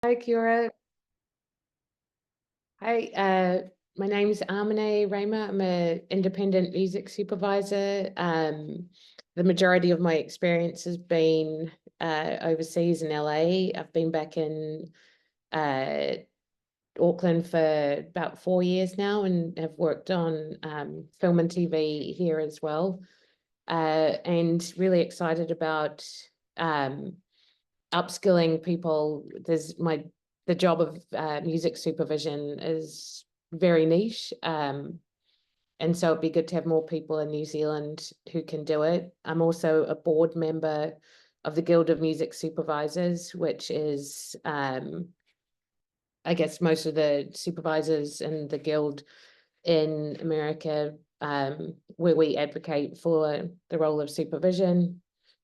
Hi, Kiora. Hi, my name's Amine Raymer. I'm an independent music supervisor. The majority of my experience has been overseas in LA. I've been back in uh, Auckland for about 4 years now and have worked on film and TV here as well. And really excited about um, upskilling people. The job of music supervision is very niche. And so it'd be good to have more people in New Zealand who can do it. I'm also a board member of the Guild of Music Supervisors, which is, I guess, most of the supervisors in the guild in America, where we advocate for the role of supervision.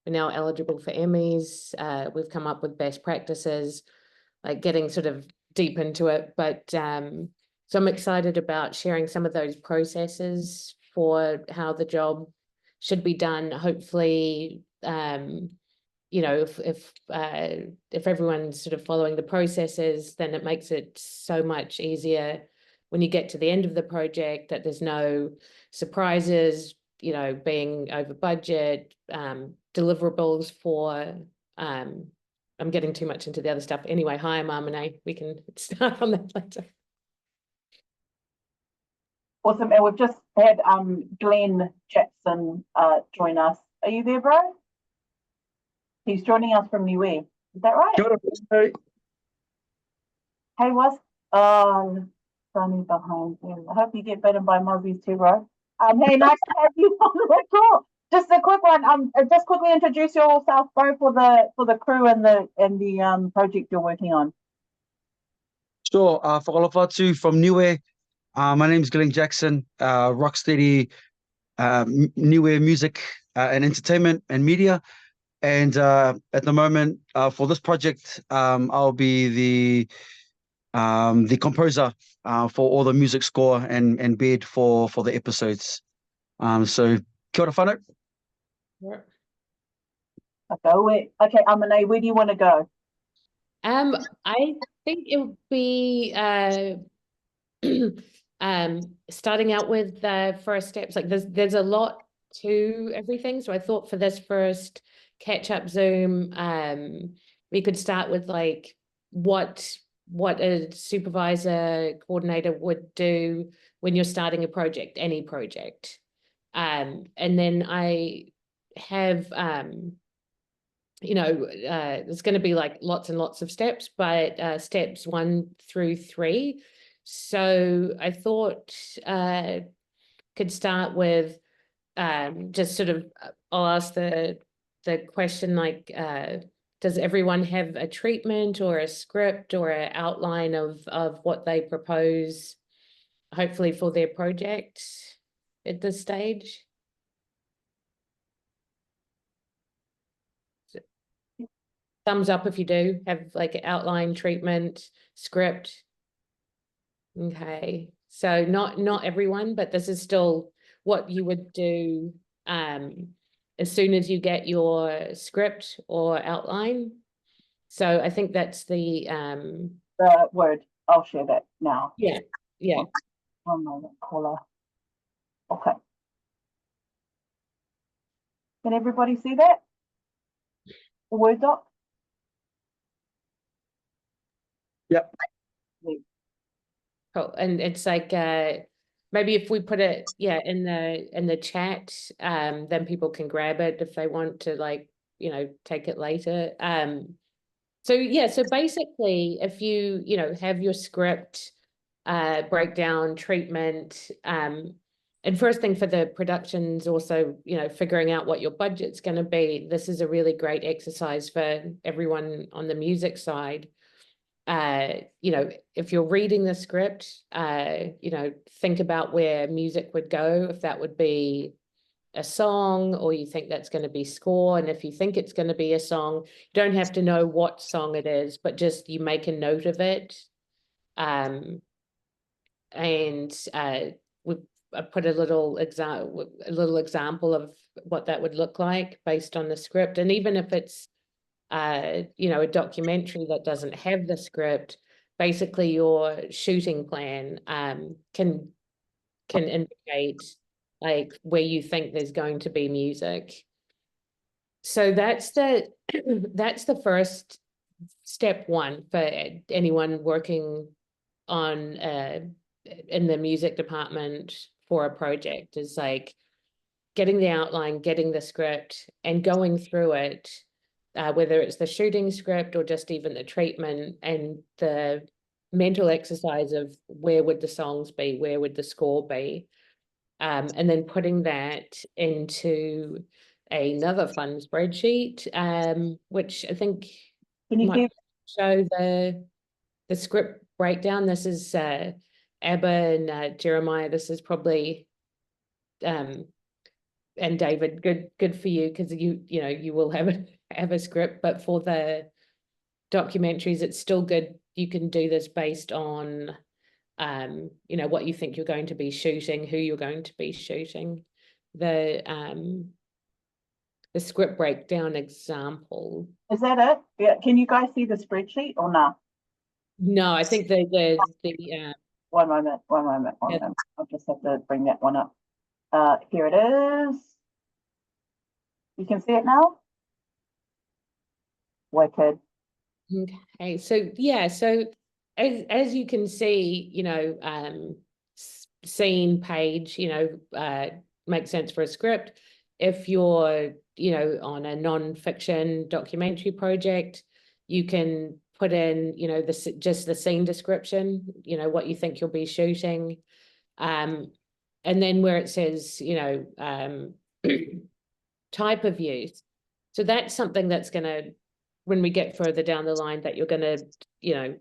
We're now eligible for Emmys. We've come up with best practices, like getting sort of deep into it. But so I'm excited about sharing some of those processes for how the job should be done. Hopefully, if everyone's sort of following the processes, then it makes it so much easier when you get to the end of the project, that there's no surprises, being over budget, deliverables for, I'm getting too much into the other stuff. Anyway, hi, I'm Amine. We can start on that later. Awesome. And we've just had Glenn Jackson join us. Are you there, bro? He's joining us from Niue. Is that right? Hey. Hey, what's sunny behind you? I hope you get bitten by mozzies too, bro. Hey, nice to have you on the call. Just a quick one. Just quickly introduce yourself, bro, for the crew and the project you're working on. Sure. Whakalawhatu from Niue. My name is Glenn Jackson, Rocksteady, Niue Music and Entertainment and Media. And at the moment, for this project, I'll be the composer for all the music score and bed for the episodes. So kia ora whanau. Yeah. Okay, Amine, where do you want to go? I think it would be starting out with the first steps. Like there's a lot to everything. So I thought for this first catch-up Zoom, we could start with like what a supervisor coordinator would do when you're starting a project, any project. And then I have there's going to be like lots and lots of steps, but steps 1 through 3. So I thought could start with just sort of, I'll ask the question like, does everyone have a treatment or a script or an outline of what they propose, hopefully for their project at this stage? Thumbs up if you do have like an outline, treatment, script. Okay, so not everyone, but this is still what you would do as soon as you get your script or outline. So I think that's the word. I'll share that now. Yeah. One moment, caller. Okay. Can everybody see that? The Word doc? Yep. Cool. And it's like maybe if we put it in the chat, then people can grab it if they want to, like, take it later. So basically if you have your script, breakdown, treatment, and first thing for the productions also, figuring out what your budget's going to be. This is a really great exercise for everyone on the music side. If you're reading the script, think about where music would go, if that would be a song or you think that's going to be score. And if you think it's going to be a song, you don't have to know what song it is, but just you make a note of it. And I put a little example of what that would look like based on the script. And even if it's you know, a documentary that doesn't have the script, basically your shooting plan can indicate like where you think there's going to be music. So that's the that's the first step one for anyone working on in the music department for a project, is like getting the outline, getting the script, and going through it, whether it's the shooting script or just even the treatment, and the mental exercise of where would the songs be, where would the score be, and then putting that into another fun spreadsheet, which I think Can you might keep, show the script breakdown. This is Abba and Jeremiah. This is probably and David, good for you, because you know you will have a script, but for the documentaries it's still good. You can do this based on you know, what you think you're going to be shooting, who you're going to be shooting. The script breakdown example. is that it? Yeah, can you guys see the spreadsheet or not? No, I think the One moment. Yeah. I'll just have to bring that one up. Here it is. You can see it now? Wicked. Okay, so yeah, so as you can see, you know, scene, page, you know, makes sense for a script. If you're, you know, on a non-fiction documentary project, you can put in, you know, just the scene description, you know, what you think you'll be shooting, and then where it says, you know, type of use. So that's something that's going to, when we get further down the line, that you're going to, you know,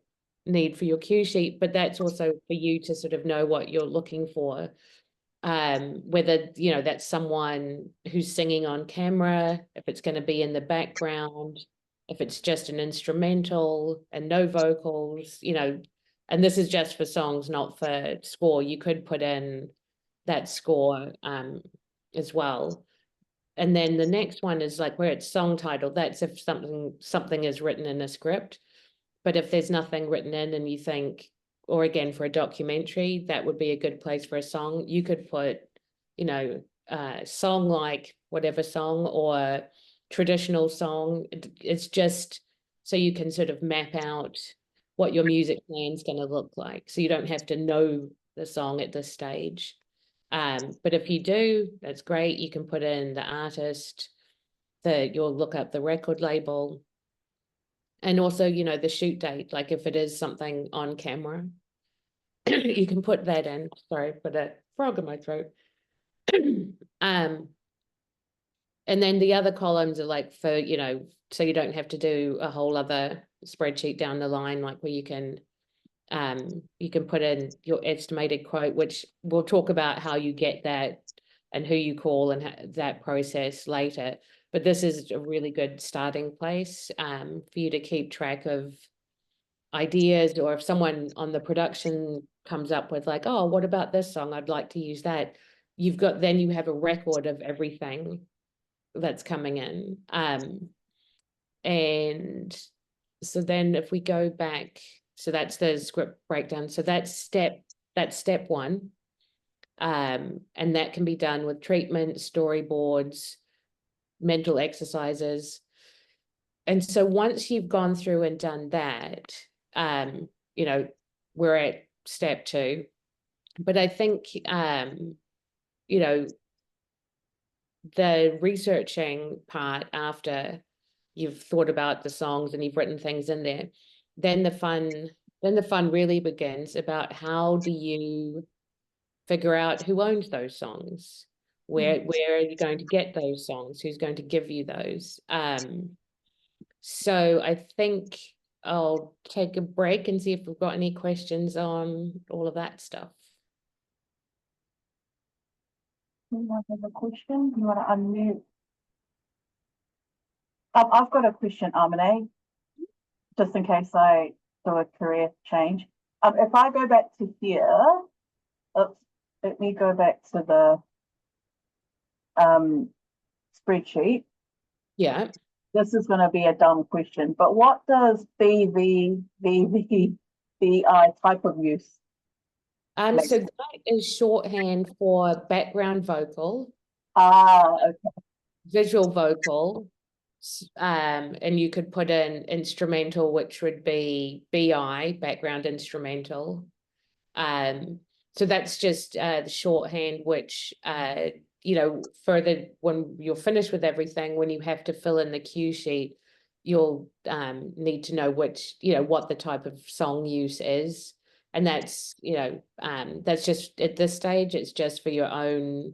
need for your cue sheet, but that's also for you to sort of know what you're looking for. Whether, you know, that's someone who's singing on camera, if it's going to be in the background, if it's just an instrumental and no vocals, you know, and this is just for songs, not for score. You could put in that score as well. And then the next one is like where it's song title. That's if something is written in a script. But if there's nothing written in and you think, or again, for a documentary, that would be a good place for a song. You could put, you know, song like whatever song or traditional song. It's just so you can sort of map out what your music plan is going to look like. So you don't have to know the song at this stage. But if you do, that's great. You can put in the artist, you'll look up the record label, and also, you know, the shoot date, like if it is something on camera, you can put that in. Sorry for the frog in my throat. And then the other columns are like for, you know, so you don't have to do a whole other spreadsheet down the line, like where you can put in your estimated quote, which we'll talk about how you get that and who you call and that process later. But this is a really good starting place for you to keep track of ideas, or if someone on the production comes up with like, oh, what about this song? I'd like to use that. Then you have a record of everything that's coming in. And so then if we go back, so that's the script breakdown. So that's step one. And that can be done with treatment, storyboards, mental exercises. And so once you've gone through and done that, you know, we're at step two. But I think, you know, the researching part after you've thought about the songs and you've written things in there, then the fun really begins about how do you figure out who owns those songs? Where are you going to get those songs? Who's going to give you those? So I think I'll take a break and see if we've got any questions on all of that stuff. Anyone have a question? You want to unmute? I've got a question, Amine, just in case I do a career change. If I go back to here, oops, let me go back to the spreadsheet. Yeah. this is going to be a dumb question, but what does BVVVI type of use? So that is shorthand for background vocal, Okay. visual vocal, and you could put in instrumental, which would be BI, background instrumental. So that's just the shorthand, which you know, further when you're finished with everything, when you have to fill in the cue sheet, you'll need to know which, you know, what the type of song use is. And that's, you know, that's just at this stage, it's just for your own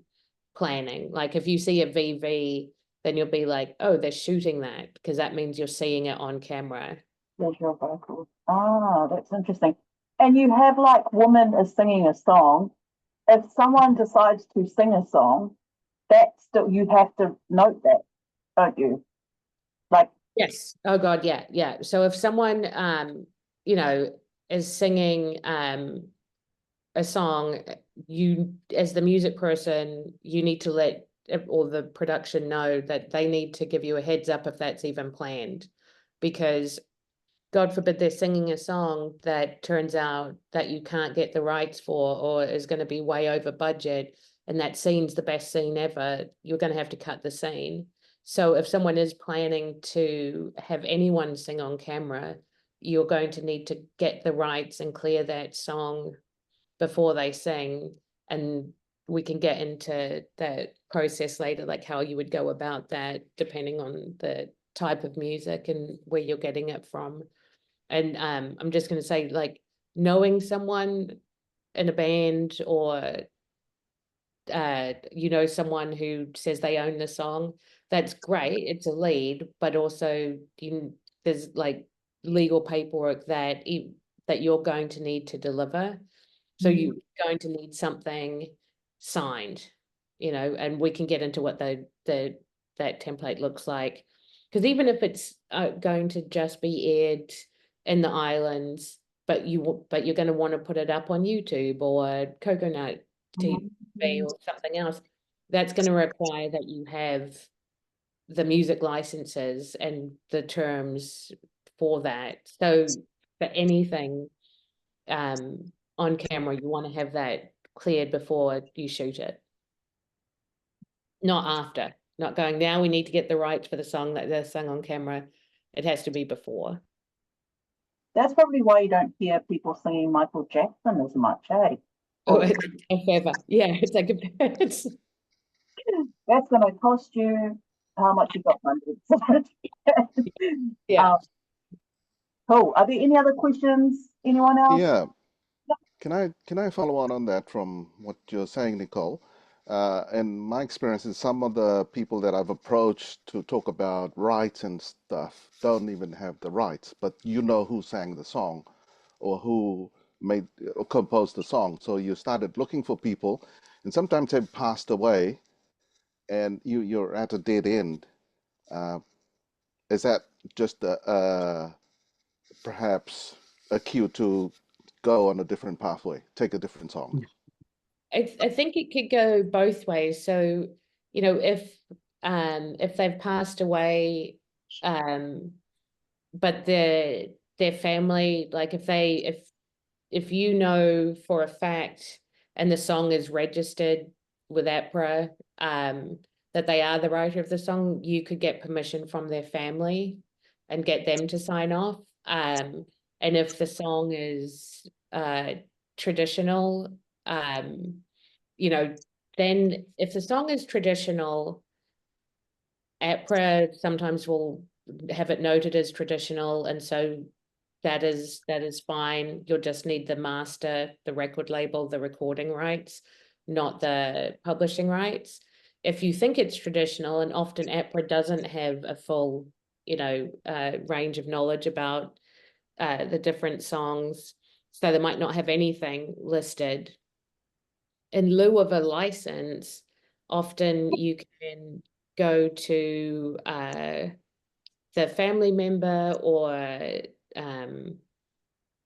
planning. Like if you see a VV, then you'll be like, oh, they're shooting that, because that means you're seeing it on camera. Visual vocals. Ah, that's interesting. And you have like woman is singing a song. If someone decides to sing a song, that's still you have to note that, don't you? Like, Yes. Oh God, yeah, yeah. So if someone you know, is singing a song, you as the music person, you need to let or the production know that they need to give you a heads up if that's even planned. Because God forbid they're singing a song that turns out that you can't get the rights for or is going to be way over budget, and that scene's the best scene ever, you're going to have to cut the scene. So if someone is planning to have anyone sing on camera, you're going to need to get the rights and clear that song before they sing. And we can get into that process later, like how you would go about that, depending on the type of music and where you're getting it from. And I'm just going to say, like, knowing someone in a band or you know, someone who says they own the song, that's great, it's a lead, but also there's like legal paperwork that that you're going to need to deliver. So you're going to need something signed, you know, and we can get into what that template looks like. Because even if it's going to just be aired in the islands, but you're going to want to put it up on YouTube or Coconut TV or something else, that's going to require that you have the music licenses and the terms for that. So for anything on camera, you want to have that cleared before you shoot it. Not after, not going, now we need to get the rights for the song that they're sung on camera. It has to be before. that's probably why you don't hear people singing Michael Jackson as much, eh? Oh, if ever. Yeah, it's like it's That's going to cost you how much you got funded. yeah. Cool. Are there any other questions? Anyone else? Yeah. Can I follow on that from what you're saying, Nicole? In my experience, is some of the people that I've approached to talk about rights and stuff don't even have the rights, but you know who sang the song or who made or composed the song. So you started looking for people, and sometimes they've passed away, and you're at a dead end. Is that just perhaps a cue to go on a different pathway, take a different song? I think it could go both ways. So, you know, if they've passed away, but their family, like if you know for a fact and the song is registered with APRA, that they are the writer of the song, you could get permission from their family and get them to sign off. And if the song is traditional, you know, then if the song is traditional, APRA sometimes will have it noted as traditional, and so that is fine. You'll just need the master, the record label, the recording rights, not the publishing rights. If you think it's traditional, and often APRA doesn't have a full, you know, range of knowledge about the different songs, so they might not have anything listed. In lieu of a license, often you can go to the family member or the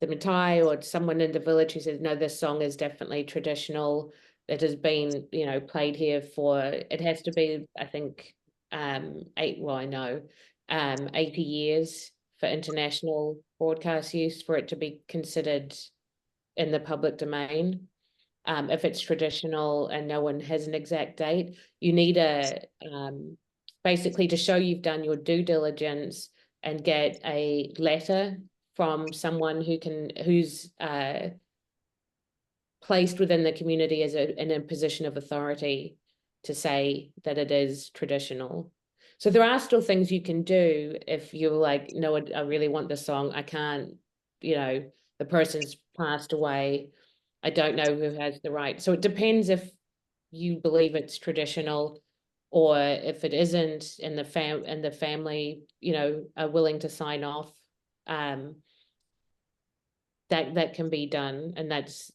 Matai or someone in the village who says, no, this song is definitely traditional. It has been, you know, played here for, it has to be, I think, I know 80 years for international broadcast use for it to be considered in the public domain. If it's traditional and no one has an exact date, you need a basically to show you've done your due diligence and get a letter from someone who's placed within the community as in a position of authority to say that it is traditional. So there are still things you can do if you're like, no, I really want this song. I can't, the person's passed away. I don't know who has the right. So it depends if you believe it's traditional or if it isn't, and the family, are willing to sign off. That can be done, and that's,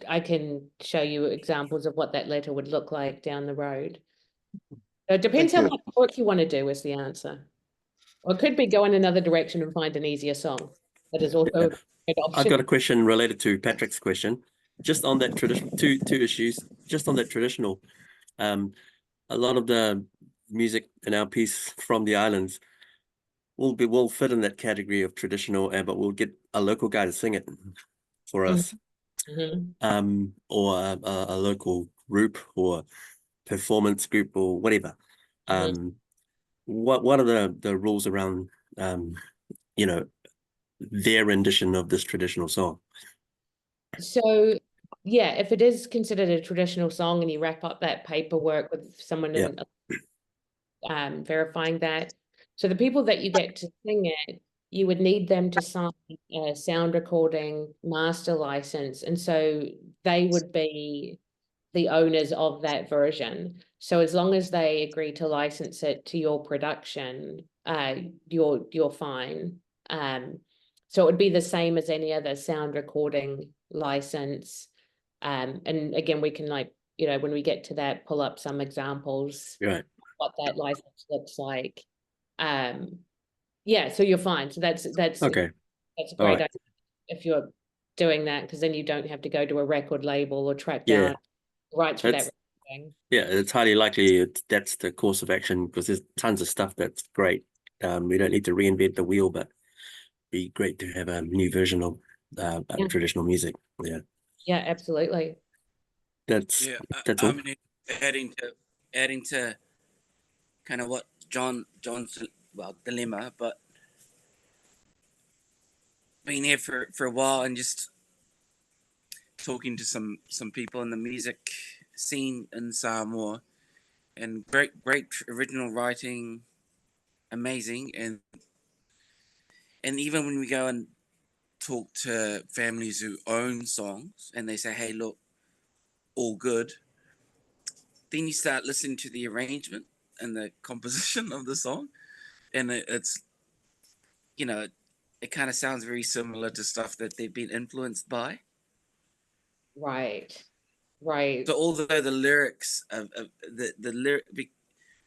I can show you examples of what that letter would look like down the road. So it depends Thank how you. much work you want to do is the answer. Or it could be go in another direction and find an easier song. That is also a good option. I've got a question related to Patrick's question. Just on that traditional, two issues. Just on that traditional, a lot of the music in our piece from the islands will fit in that category of traditional, but we'll get a local guy to sing it for us, or a local group or performance group or whatever. What are the rules around their rendition of this traditional song? So yeah, if it is considered a traditional song and you wrap up that paperwork with someone verifying that, so the people that you get to sing it, you would need them to sign a sound recording master license, and so they would be the owners of that version. So as long as they agree to license it to your production, you're fine. So it would be the same as any other sound recording license. And again, we can when we get to that, pull up some examples, Right. what that license looks like. Yeah, so you're fine. So that's Okay. That's a All great right. idea if you're doing that, because then you don't have to go to a record label or track Yeah. down rights for that That's- recording. Yeah, it's highly likely that's the course of action, because there's tons of stuff that's great. We don't need to reinvent the wheel, but be great to have a new version of traditional music. Yeah, Yeah, absolutely. that's I all. mean, adding to kind of what John's dilemma, but being here for a while and just talking to some people in the music scene in Samoa, and great original writing, amazing, and even when we go and talk to families who own songs and they say, hey, look, all good, then you start listening to the arrangement and the composition of the song, and it's it kind of sounds very similar to stuff that they've been influenced by. Right. So although the lyrics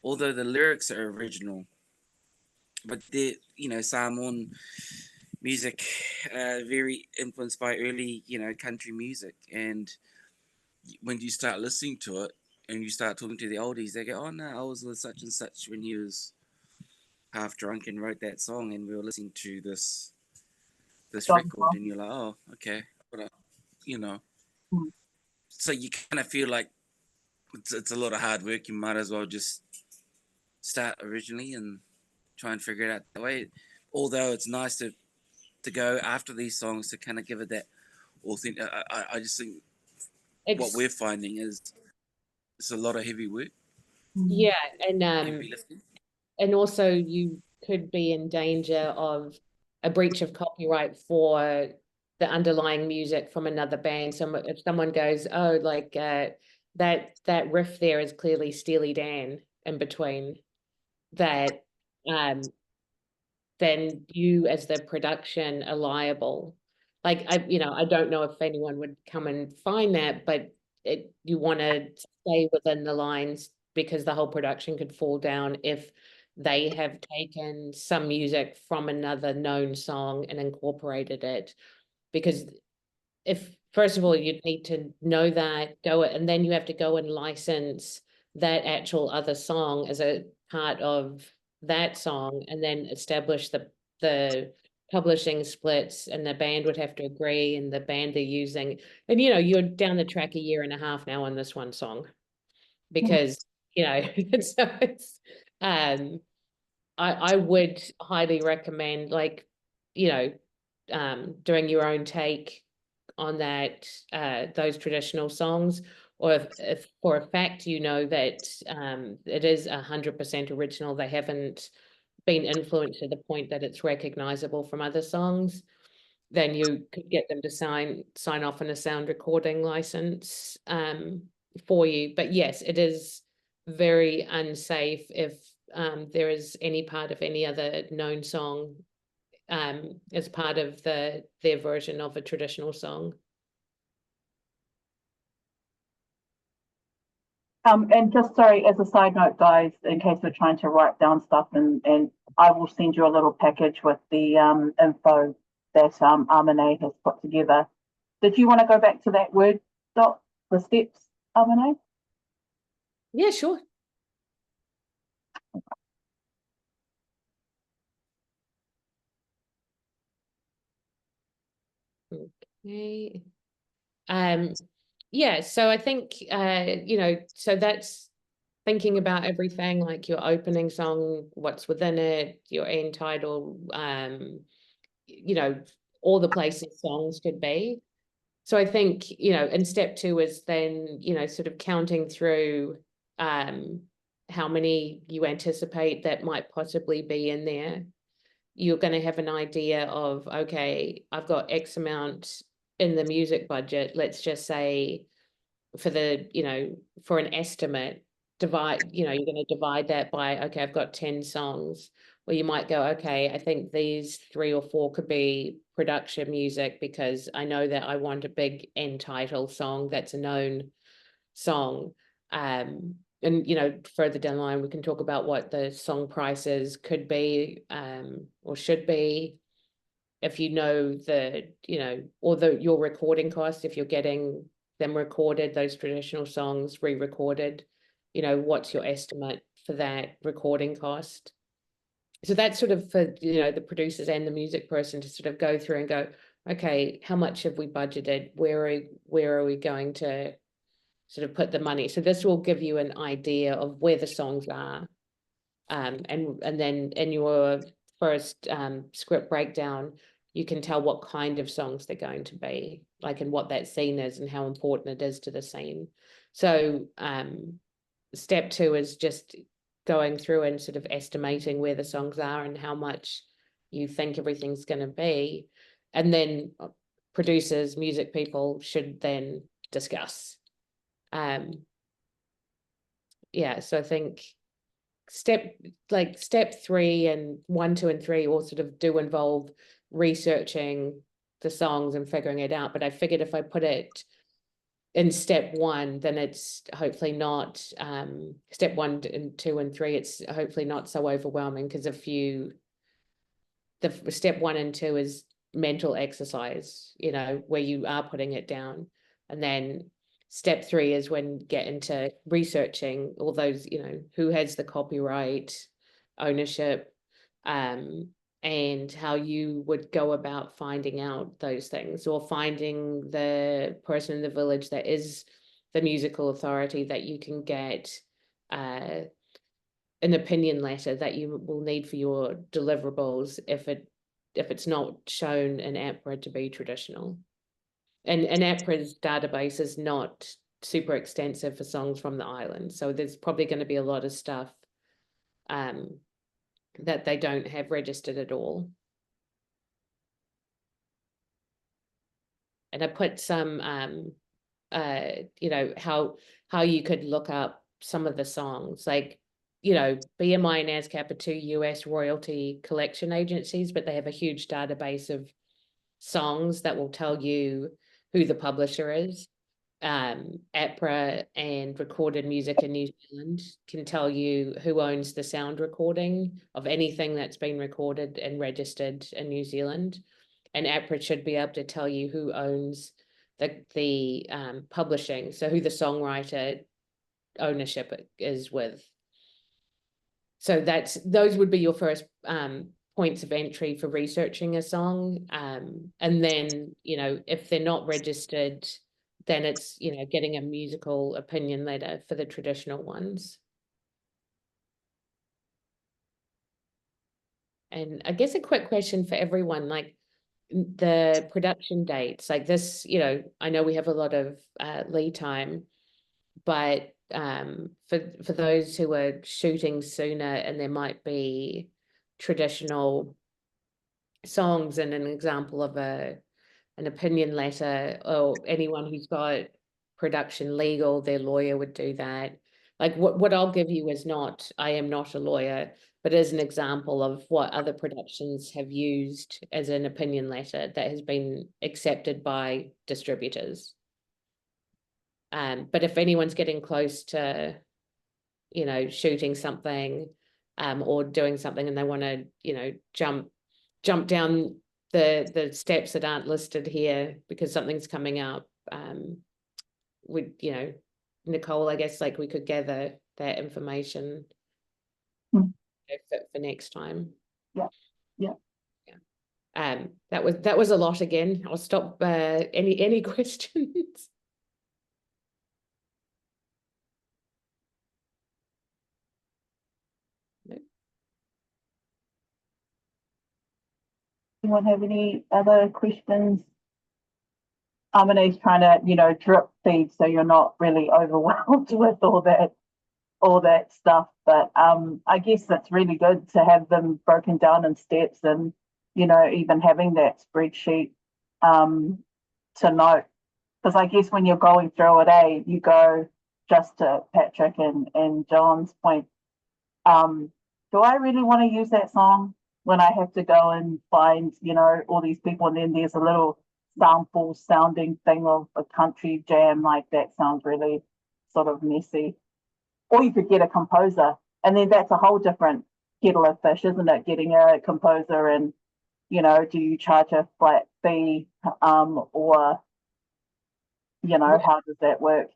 although the lyrics are original, but they're Samoan music, very influenced by early country music, and when you start listening to it and you start talking to the oldies, they go, oh no, I was with such and such when he was half drunk and wrote that song, and we were listening to this record, and you're like, oh, okay, but so you kind of feel like it's a lot of hard work. You might as well just start originally and try and figure it out that way. Although it's nice to go after these songs to kind of give it that authentic. I just think what we're finding is it's a lot of heavy work. Yeah, and Heavy lifting. and also you could be in danger of a breach of copyright for the underlying music from another band. So if someone goes, oh, like that riff there is clearly Steely Dan in between that, then you as the production are liable. Like I don't know if anyone would come and find that, but you want to stay within the lines, because the whole production could fall down if they have taken some music from another known song and incorporated it. Because if, first of all, you'd need to know that, and then you have to go and license that actual other song as a part of that song, and then establish the publishing splits, and the band would have to agree, and the band they're using. And you're down the track a year and a half now on this one song, because so it's I would highly recommend, like, doing your own take on that, those traditional songs, or if for a fact that it is 100% original, they haven't been influenced to the point that it's recognizable from other songs, then you could get them to sign off on a sound recording license for you. But yes, it is very unsafe if there is any part of any other known song as part of their version of a traditional song. And just sorry, as a side note, guys, in case we're trying to write down stuff, and I will send you a little package with the info that Amane has put together. Did you want to go back to that Word doc, the steps, Amane? Yeah, sure. Okay. Yeah, so I think so that's thinking about everything, like your opening song, what's within it, your end title, all the places songs could be. So I think, and step 2 is then, sort of counting through how many you anticipate that might possibly be in there. You're going to have an idea of, okay, I've got X amount in the music budget. Let's just say for for an estimate, you're going to divide that by, okay, I've got 10 songs. Or you might go, okay, I think these 3 or 4 could be production music, because I know that I want a big end title song that's a known song. And further down the line we can talk about what the song prices could be or should be, if your recording cost, if you're getting them recorded, those traditional songs re-recorded, what's your estimate for that recording cost. So that's sort of for the producers and the music person to sort of go through and go, okay, how much have we budgeted, where are we going to sort of put the money. So this will give you an idea of where the songs are. And then in your first script breakdown, you can tell what kind of songs they're going to be, like, and what that scene is and how important it is to the scene. So step 2 is just going through and sort of estimating where the songs are and how much you think everything's going to be. And then producers, music people should then discuss. Yeah, so I think step 3 and 1, 2, and 3 all sort of do involve researching the songs and figuring it out. But I figured if I put it in step 1, then it's hopefully not step 1 and 2 and 3. It's hopefully not so overwhelming, because the step 1 and 2 is mental exercise, where you are putting it down, and then step 3 is when you get into researching all those, who has the copyright ownership, and how you would go about finding out those things, or finding the person in the village that is the musical authority that you can get an opinion letter that you will need for your deliverables if it's not shown in ANZPRMF to be traditional. And ANZPRMF's database is not super extensive for songs from the island, so there's probably going to be a lot of stuff that they don't have registered at all. And I put some how you could look up some of the songs, like, BMI and ASCAP are 2 US royalty collection agencies, but they have a huge database of songs that will tell you who the publisher is. APRA and Recorded Music in New Zealand can tell you who owns the sound recording of anything that's been recorded and registered in New Zealand. And APRA should be able to tell you who owns the publishing, so who the songwriter ownership is with. So those would be your first points of entry for researching a song. And then, you know, if they're not registered, then it's, you know, getting a musical opinion letter for the traditional ones. And I guess a quick question for everyone, like the production dates, like this, you know, I know we have a lot of lead time, but for those who are shooting sooner and there might be traditional songs and an example of an opinion letter, or anyone who's got production legal, their lawyer would do that. Like what I'll give you is not, I am not a lawyer, but as an example of what other productions have used as an opinion letter that has been accepted by distributors. But if anyone's getting close to, you know, shooting something or doing something and they want to, you know, jump down the steps that aren't listed here because something's coming up, you know, Nicole, I guess like we could gather that information for next time. Yeah. That was a lot again. I'll stop. Any questions? No. Anyone have any other questions? Amane's trying to, you know, drip feed so you're not really overwhelmed with all that stuff. But I guess it's really good to have them broken down in steps, and, you know, even having that spreadsheet to note. Because I guess when you're going through it, you go, just to Patrick and John's point, do I really want to use that song when I have to go and find, you know, all these people, and then there's a little sample sounding thing of a country jam, like that sounds really sort of messy. Or you could get a composer, and then that's a whole different kettle of fish, isn't it? Getting a composer, and, you know, do you charge a flat fee, or, you know, how does that work?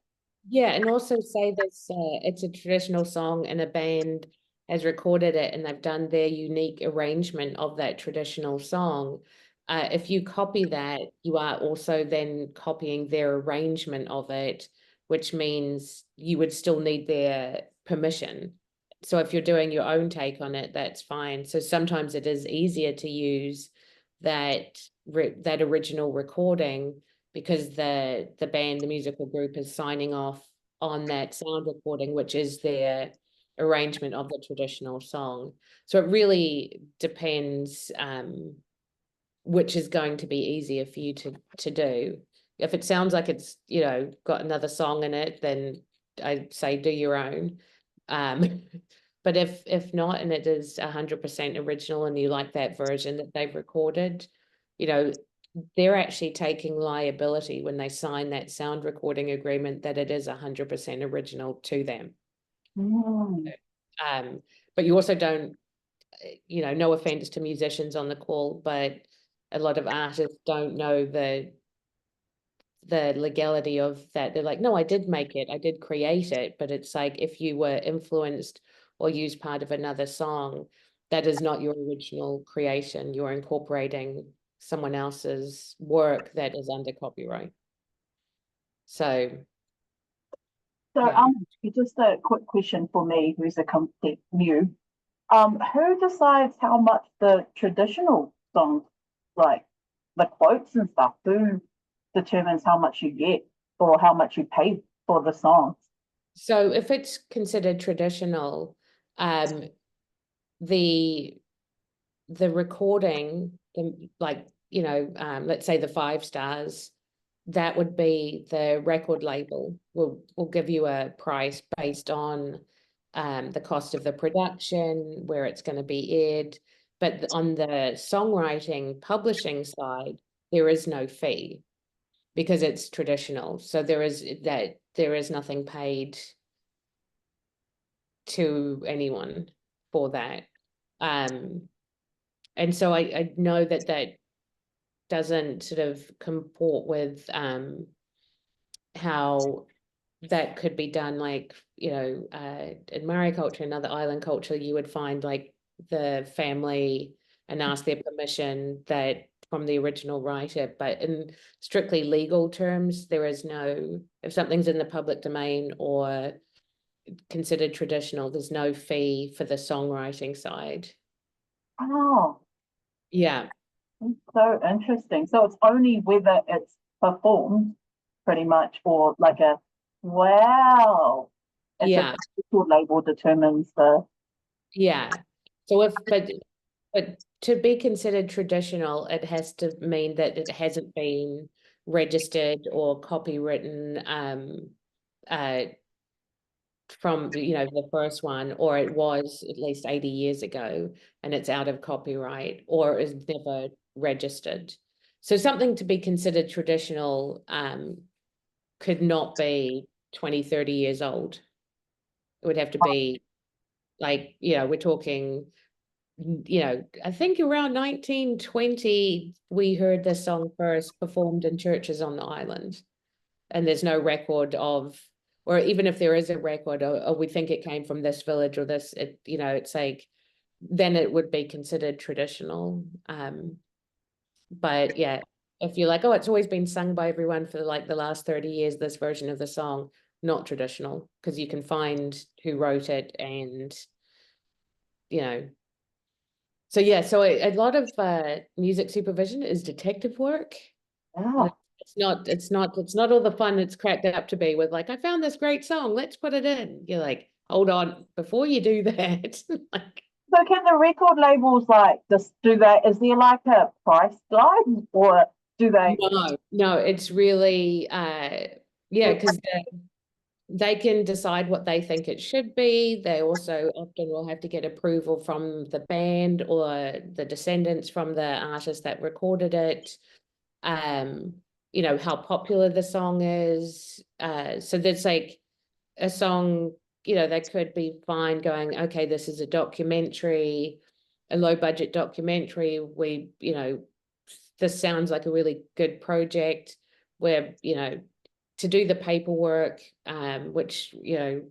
Yeah, and also say this, it's a traditional song and a band has recorded it and they've done their unique arrangement of that traditional song. If you copy that, you are also then copying their arrangement of it, which means you would still need their permission. So if you're doing your own take on it, that's fine. So sometimes it is easier to use that original recording because the band, the musical group, is signing off on that sound recording, which is their arrangement of the traditional song. So it really depends which is going to be easier for you to do. If it sounds like it's, you know, got another song in it, then I'd say do your own. But if not, and it is 100% original and you like that version that they've recorded, you know, they're actually taking liability when they sign that sound recording agreement that it is 100% original to them. But you also don't, you know, no offense to musicians on the call, but a lot of artists don't know the legality of that. They're like, no, I did make it, I did create it, but it's like if you were influenced or used part of another song, that is not your original creation. You're incorporating someone else's work that is under copyright. So yeah. Just a quick question for me, who's a complete new. Who decides how much the traditional songs, like the quotes and stuff, who determines how much you get or how much you pay for the songs? So if it's considered traditional, the recording, like, you know, let's say the 5 stars, that would be the record label will give you a price based on the cost of the production, where it's going to be aired. But on the songwriting publishing side, there is no fee because it's traditional. So there is nothing paid to anyone for that. And so I know that doesn't sort of comport with how that could be done like, you know, in Maori culture and other island culture, you would find like the family and ask their permission that from the original writer. But in strictly legal terms, there is no, if something's in the public domain or considered traditional, there's no fee for the songwriting side. Oh, Yeah. that's so interesting. So it's only whether it's performed pretty much, or like a, wow. It's Yeah. a record label determines the, Yeah. So if, but to be considered traditional, it has to mean that it hasn't been registered or copywritten from, you know, the first one, or it was at least 80 years ago and it's out of copyright or is never registered. So something to be considered traditional could not be 20, 30 years old. It would have to be like, you know, we're talking, you know, I think around 1920, we heard this song first performed in churches on the island. And there's no record of, or even if there is a record, or we think it came from this village or this, it, you know, it's like, then it would be considered traditional. But yeah, if you're like, oh, it's always been sung by everyone for like the last 30 years, this version of the song, not traditional, because you can find who wrote it and, you know. So yeah, so a lot of music supervision is detective work. And oh, it's not all the fun it's cracked up to be with like, I found this great song, let's put it in. You're like, hold on, before you do that. Like, so can the record labels like just do they, is there like a price guide, or do they? no, it's really yeah, because they can decide what they think it should be. They also often will have to get approval from the band or the descendants from the artist that recorded it. You know, how popular the song is. So there's like a song, you know, that could be fine going, okay, this is a documentary, a low budget documentary. We, you know, this sounds like a really good project where, you know, to do the paperwork, which, you know,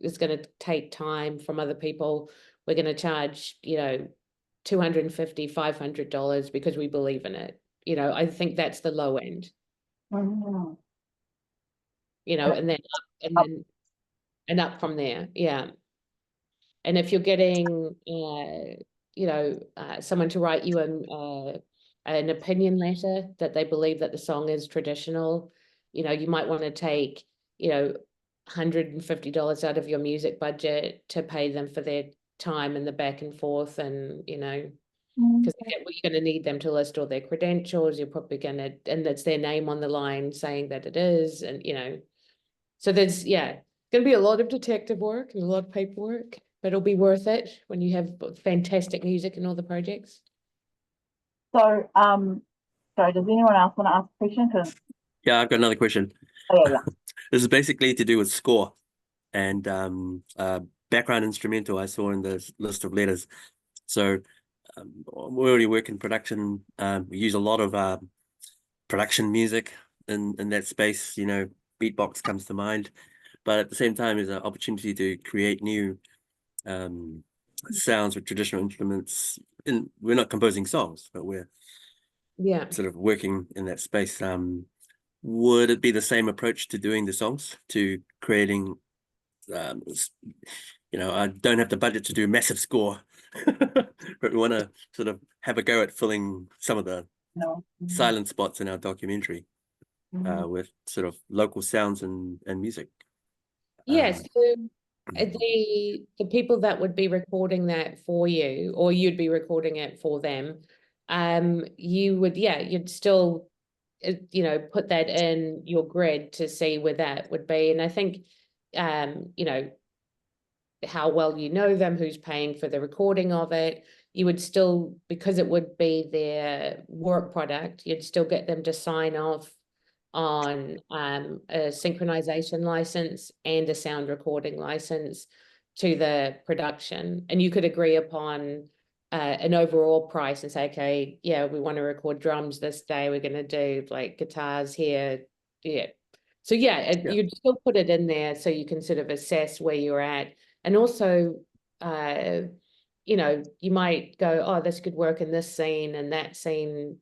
is going to take time from other people, we're going to charge, you know, $250, $500 because we believe in it. You know, I think that's the low end, Mhm. you know, and then up from there. Yeah. And if you're getting, you know, someone to write you an opinion letter that they believe that the song is traditional, you know, you might want to take, you know, $150 out of your music budget to pay them for their time and the back and forth, and, you know, because you're going to need them to list all their credentials. You're probably going to, and that's their name on the line saying that it is, and, you know, so there's, yeah, going to be a lot of detective work and a lot of paperwork, but it'll be worth it when you have fantastic music in all the projects. So, sorry, does anyone else want to ask a question? Yeah, I've got another question. Oh, yeah. This is basically to do with score and background instrumental I saw in the list of letters. So we already work in production. We use a lot of production music in that space. You know, beatbox comes to mind, but at the same time, there's an opportunity to create new sounds with traditional instruments. And we're not composing songs, but we're sort of working in that space. Would it be the same approach to doing the songs, to creating, you know, I don't have the budget to do a massive score, but we want to sort of have a go at filling some of the silent spots in our documentary with sort of local sounds and music. Yes, so the people that would be recording that for you, or you'd be recording it for them, you would, yeah, you'd still, you know, put that in your grid to see where that would be. And I think, you know, how well you know them, who's paying for the recording of it, you would still, because it would be their work product, you'd still get them to sign off on a synchronization license and a sound recording license to the production. And you could agree upon an overall price and say, okay, yeah, we want to record drums this day. We're going to do like guitars here. Yeah. So yeah, Yeah. you'd still put it in there so you can sort of assess where you're at. And also, you know, you might go, oh, this could work in this scene and that scene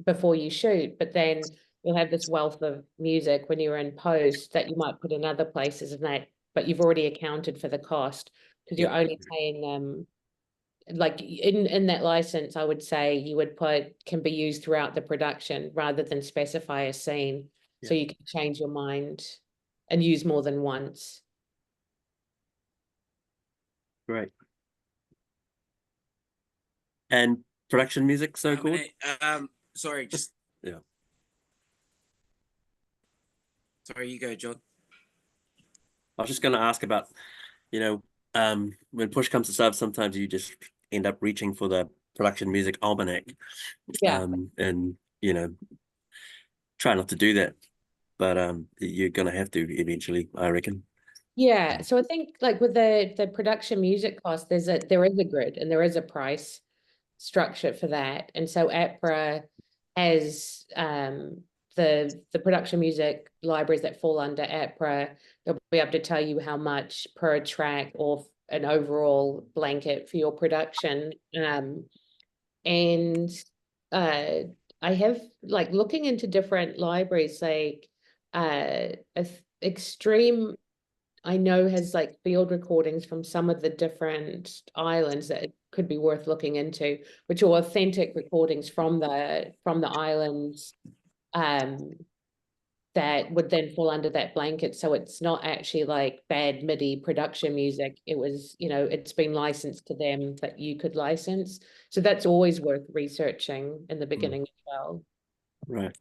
before you shoot, but then you'll have this wealth of music when you're in post that you might put in other places and that, but you've already accounted for the cost because you're Yep. only paying them. Like in that license, I would say you would put can be used throughout the production rather than specify a scene. So Yeah. you can change your mind and use more than once. Great. And production music, so called? Sorry, just Yeah. sorry, you go, John. I was just going to ask about, you know, when push comes to shove, sometimes you just end up reaching for the production music almanac. Yeah. And, you know, try not to do that. But you're going to have to eventually, I reckon. Yeah, so I think like with the production music cost, there is a grid and there is a price structure for that. And so APRA has the production music libraries that fall under APRA, they'll be able to tell you how much per track or an overall blanket for your production. And I have like looking into different libraries, like Extreme I know has like field recordings from some of the different islands that it could be worth looking into, which are authentic recordings from the islands that would then fall under that blanket. So it's not actually like bad MIDI production music. It was, you know, it's been licensed to them that you could license. So that's always worth researching in the beginning as well. Right.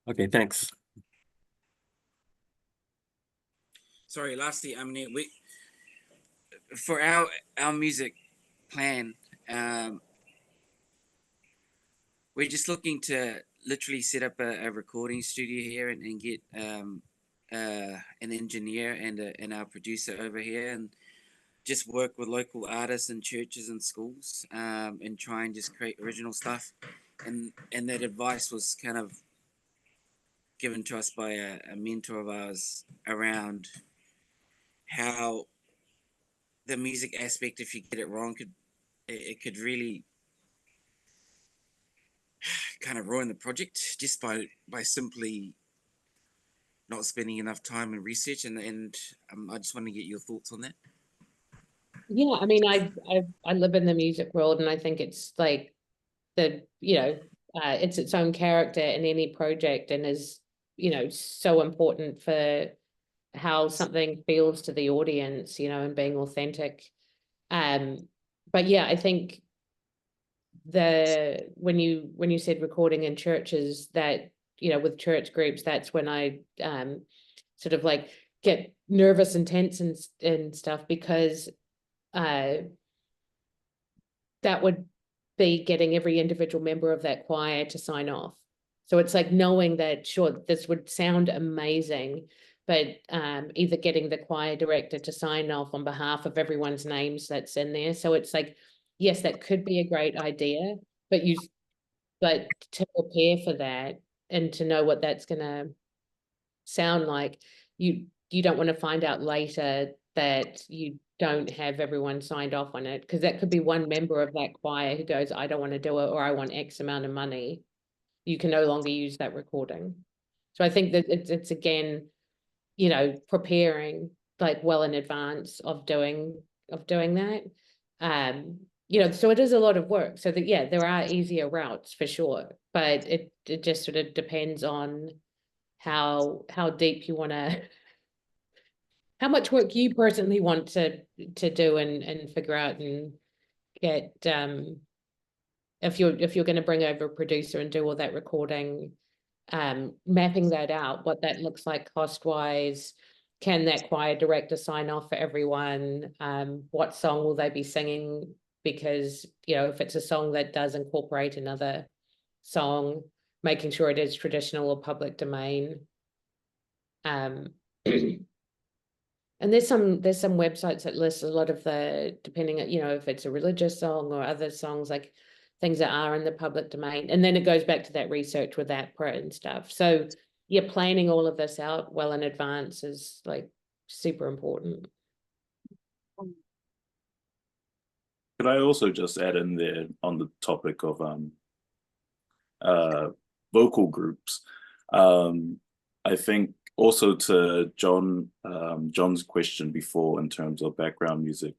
Okay, thanks. Sorry, lastly, I mean, we for our music plan, we're just looking to literally set up a recording studio here and get an engineer and our producer over here and just work with local artists and churches and schools and try and just create original stuff. And that advice was kind of given to us by a mentor of ours around how the music aspect, if you get it wrong, it could really kind of ruin the project just by simply not spending enough time in research. And I just want to get your thoughts on that. Yeah, I mean, I live in the music world, and I think it's like it's its own character in any project, and is so important for how something feels to the audience, and being authentic. But yeah, I think when you said recording in churches, that with church groups, that's when I sort of like get nervous and tense and stuff, because that would be getting every individual member of that choir to sign off. So it's like knowing that, sure, this would sound amazing, but either getting the choir director to sign off on behalf of everyone's names that's in there. So it's like, yes, that could be a great idea, but to prepare for that and to know what that's going to sound like, you don't want to find out later that you don't have everyone signed off on it, because that could be one member of that choir who goes, I don't want to do it, or I want X amount of money. You can no longer use that recording. So I think that it's again, preparing like well in advance of doing that. So it is a lot of work. So that, yeah, there are easier routes for sure, but it just sort of depends on how deep you want to, how much work you personally want to do and figure out and get, if you're going to bring over a producer and do all that recording, mapping that out, what that looks like cost wise. Can that choir director sign off for everyone? What song will they be singing? Because, if it's a song that does incorporate another song, making sure it is traditional or public domain. And there's some websites that list a lot of the, depending on, if it's a religious song or other songs, like things that are in the public domain. And then it goes back to that research with APRA and stuff. So yeah, planning all of this out well in advance is like super important. Could I also just add in there on the topic of vocal groups? I think also to John's question before in terms of background music,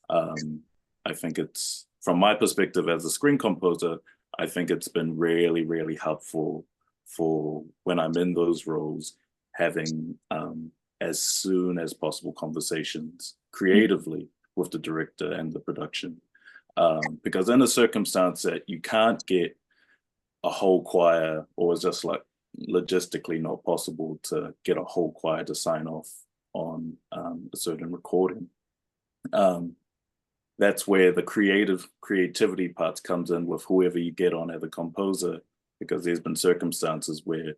I think it's, from my perspective as a screen composer, I think it's been really, really helpful for when I'm in those roles, having as soon as possible conversations creatively with the director and the production. Because in a circumstance that you can't get a whole choir, or it's just like logistically not possible to get a whole choir to sign off on a certain recording, that's where the creativity parts comes in with whoever you get on as a composer, because there's been circumstances where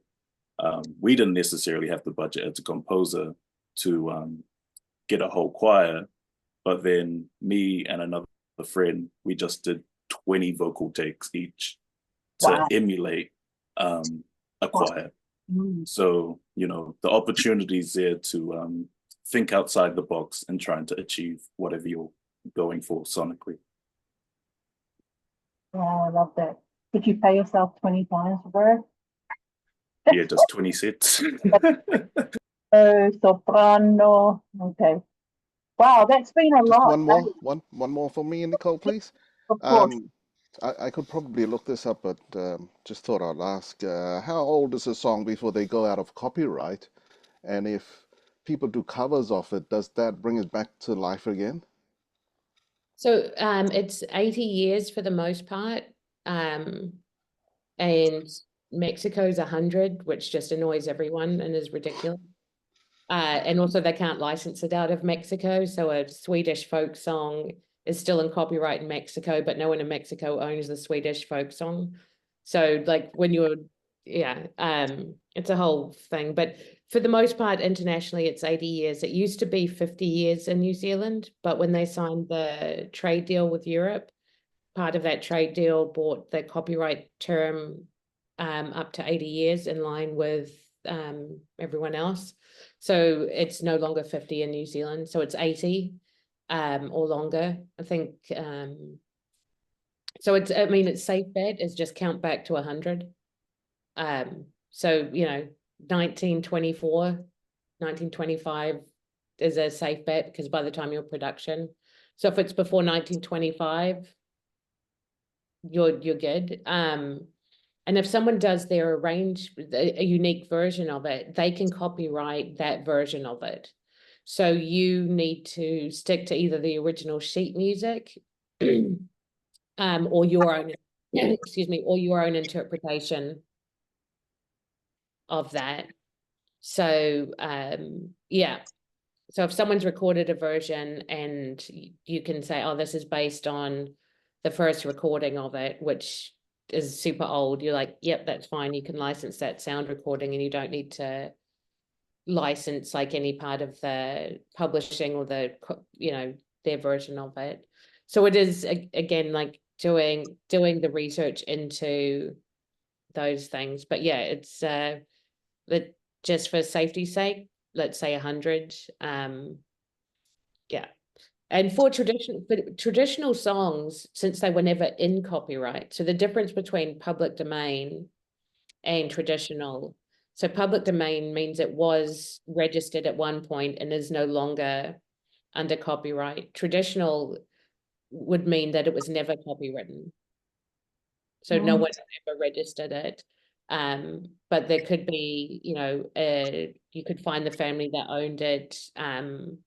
we didn't necessarily have the budget as a composer to get a whole choir, but then me and another friend, we just did 20 vocal takes each to emulate a choir. So, you know, the opportunities there to think outside the box and trying to achieve whatever you're going for sonically. Oh, I love that. Did you pay yourself 20 times for it? Yeah, just 20 sets. Soprano. Okay. Wow, that's been a Just lot. one more for me, Nicole, please. Of course. I could probably look this up, but just thought I'd ask, how old is a song before they go out of copyright? And if people do covers of it, does that bring it back to life again? So it's 80 years for the most part. And Mexico's 100, which just annoys everyone and is ridiculous. And also they can't license it out of Mexico. So a Swedish folk song is still in copyright in Mexico, but no one in Mexico owns the Swedish folk song. So like when you're, it's a whole thing. But for the most part, internationally, it's 80 years. It used to be 50 years in New Zealand, but when they signed the trade deal with Europe, part of that trade deal brought the copyright term up to 80 years in line with everyone else. So it's no longer 50 in New Zealand. So it's 80 or longer. I think, so it's, I mean, it's safe bet is just count back to 100. So, you know, 1924, 1925 is a safe bet because by the time you're production. So if it's before 1925, you're good. And if someone does their a unique version of it, they can copyright that version of it. So you need to stick to either the original sheet music, or your own, excuse me, or your own interpretation of that. So yeah. So if someone's recorded a version and you can say, oh, this is based on the first recording of it, which is super old, you're like, yep, that's fine. You can license that sound recording and you don't need to license like any part of the publishing or the, you know, their version of it. So it is, again, like doing the research into those things. But yeah, it's that just for safety's sake, let's say 100. Yeah. And for traditional songs, since they were never in copyright, so the difference between public domain and traditional. So public domain means it was registered at one point and is no longer under copyright. Traditional would mean that it was never copywritten. So no one ever registered it. But there could be, you know, you could find the family that owned it, and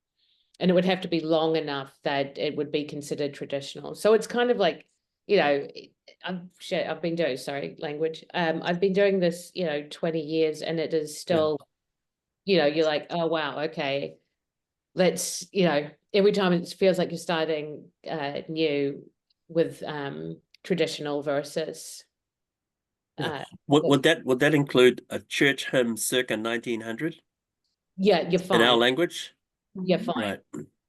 it would have to be long enough that it would be considered traditional. So it's kind of like, you know, I've been doing, sorry, language. I've been doing this, you know, 20 years and it is still, you know, you're like, oh, wow, okay. Let's, you know, every time it feels like you're starting new with traditional versus. Would that include a church hymn circa 1900? Yeah, you're fine. In our language? You're fine.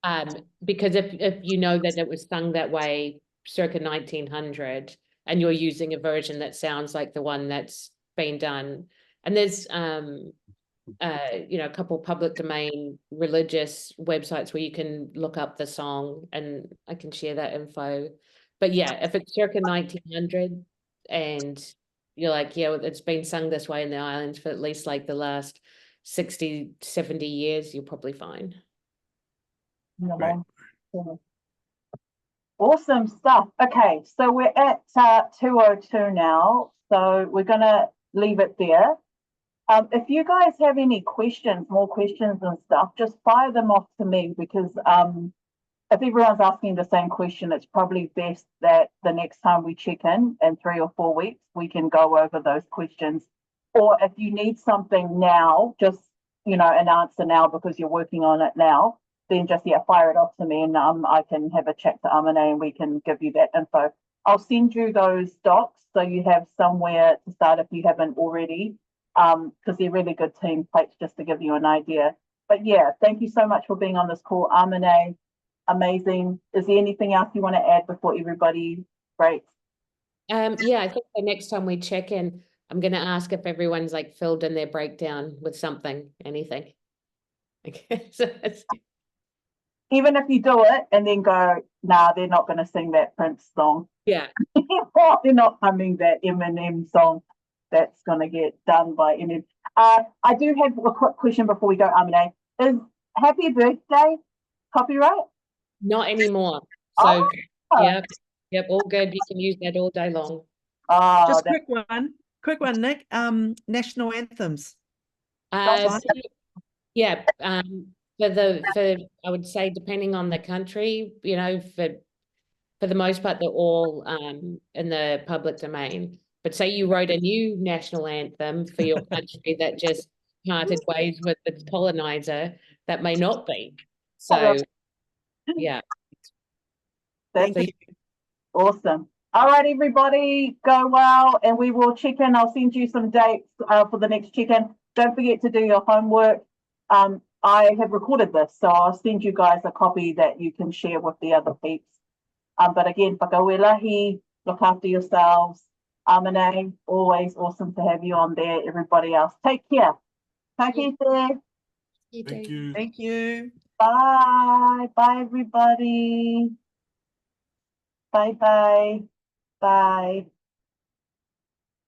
Right. Because if you know that it was sung that way circa 1900 and you're using a version that sounds like the one that's been done, And there's you know, a couple public domain religious websites where you can look up the song, and I can share that info. But yeah, if it's circa 1900 and you're like, yeah, it's been sung this way in the islands for at least like the last 60, 70 years, you're probably fine. Right. Yeah. Awesome stuff. Okay, so we're at 2:02 now, so we're gonna leave it there. If you guys have any questions, more questions and stuff, just fire them off to me, because if everyone's asking the same question, it's probably best that the next time we check in 3 or 4 weeks, we can go over those questions. Or if you need something now, just, you know, an answer now because you're working on it now, then just, yeah, fire it off to me, and I can have a chat to Amane and we can give you that info. I'll send you those docs so you have somewhere to start if you haven't already, because they're really good templates just to give you an idea. But yeah, thank you so much for being on this call, Amane. Amazing. Is there anything else you want to add before everybody breaks? Yeah, I think the next time we check in, I'm going to ask if everyone's like filled in their breakdown with something, anything. Okay, so Even if you do it and then go, nah, they're not going to sing that Prince song. yeah. They're not humming that Eminem song that's going to get done by Eminem. I do have a quick question before we go, Amane. Is Happy Birthday copyright? Not anymore. So Oh. yep, all good. You can use that all day long. Oh, Just quick one, Nick. National anthems. Uh, yeah, for I would say, depending on the country, you know, for the most part, they're all in the public domain. But say you wrote a new national anthem for your country that just parted ways with its colonizer, that may not be. So yeah. Thank So you. Awesome. All right, everybody, go well, and we will check in. I'll send you some dates for the next check-in. Don't forget to do your homework. I have recorded this, so I'll send you guys a copy that you can share with the other peeps. But again, whakawelahi, look after yourselves. Amane, always awesome to have you on there. Everybody else, take care. Take care. Thank you. Thank you. Bye. Bye, everybody. Bye-bye. Bye.